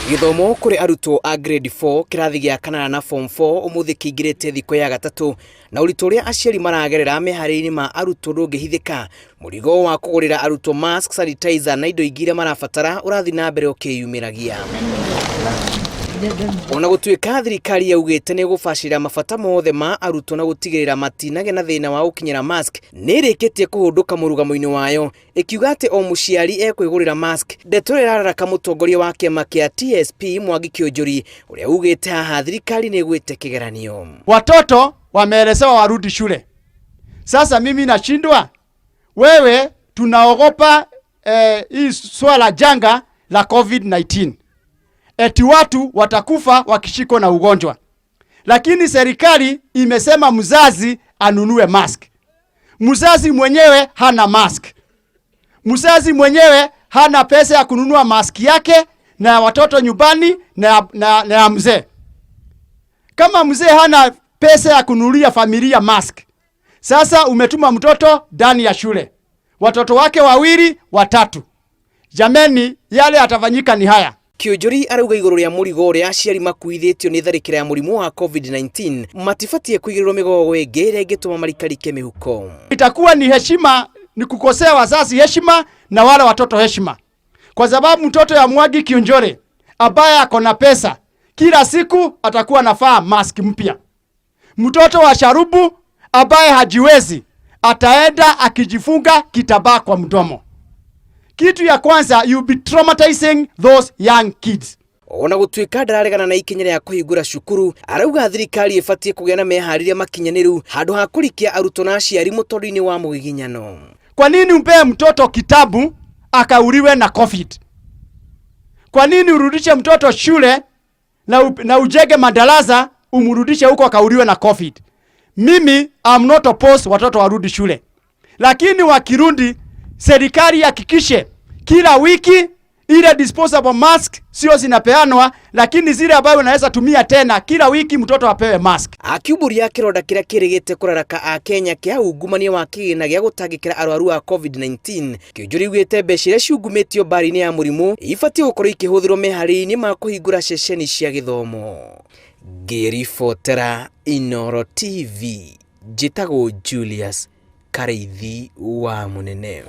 Githomo kuri arutwo a grade 4 kirathi gya kanana na form 4 umuthi kingirite thiko ya gatatu na uritu ria aciari maragerera meharĩinĩ ma arutwo ndũngĩhithĩka. Mũrigo wa kũgũrĩra arutwo mask, sanitizer na indo ingĩ marabatara urathi na mbere ũkĩyumĩragia. Ona gũtuĩka thirikari yaugĩte nĩ gũbacĩrĩra mabata mothe ma arutwo na gũtigĩrĩra matinagĩa na thĩna wa gũkinyĩra mask, nĩ ĩrĩkĩtie kũhũndũka mũrugamo-inĩ wayo ĩkiuga atĩ o mũciari ekwĩgũrĩra mask. Ndeto ĩrararaka mũtongoria wa kĩama kĩa TSP Mwangi Kĩũnjũri ũrĩa ugĩte haha thirikari nĩ ĩgwĩte kĩgeranio. Watoto wameelezewa warudi shule. Sasa mimi nashindwa, wewe tunaogopa hii swala janga la COVID-19. Eti watu watakufa wakishikwa na ugonjwa. Lakini serikali imesema mzazi anunue mask. Mzazi mwenyewe hana mask. Mzazi mwenyewe hana pesa ya kununua mask yake na watoto nyumbani na mzee. Kama mzee hana pesa ya kununulia familia mask, sasa umetuma mtoto ndani ya shule, watoto wake wawili watatu. Jameni, yale atafanyika ni haya. Kĩũnjũri arauga igũrũ rĩa mũrigo ũrĩa aciari makuithĩtio nĩ tharĩkĩra ya mũrimũ wa COVID-19 matibatie kũigĩrĩrwo mĩgogo ĩngĩ ĩrĩa ĩngĩtũma marikarike mĩhuko. Itakuwa ni heshima, ni kukosea wazazi heshima na wale watoto heshima, kwa sababu mtoto ya Mwangi Kĩũnjũri ambaye ako na pesa kila siku atakuwa anavaa mask mpya. Mtoto wa Sharubu ambaye hajiwezi ataenda akijifunga kitambaa kwa mdomo. Kitu ya kwanza, you be traumatizing those young kids. Ona gũtuĩka ndararegana na ikinya rĩa kũhingũra cukuru, arauga thirikari ĩbatie kũgĩa na meharĩrĩria makinyanĩru handũ ha kũrikia arutwo na aciari mũtũrũ-inĩ wa mũgiginyano. Kwa nini umpe mtoto kitabu akauliwe na COVID? Kwa nini urudishe mtoto shule na ujenge madarasa umrudishe huko akauliwe na COVID? Mimi am not opposed watoto warudi shule, lakini wakirudi serikali hakikishe kila wiki ile disposable mask sio zinapeanwa, lakini zile ambayo unaweza tumia tena kila wiki mtoto apewe mask. Akiuburia kironda kĩrĩa kĩrĩgĩte kũraraka a Kenya kĩa ungumania wa kĩgĩna gĩa gũtangĩkĩra arwaru a COVID-19. Kĩũnjũri ugĩte mbeca iria ciungumĩtio mbari-inĩ ya mũrimũ ibatie gũkorwo ikĩhũthĩrwo meharĩinĩ ma kũhingũra ceceni cia gĩthomo. Ngĩribotera Inooro TV, njĩtagwo Julius Kareithi wa Mũnene.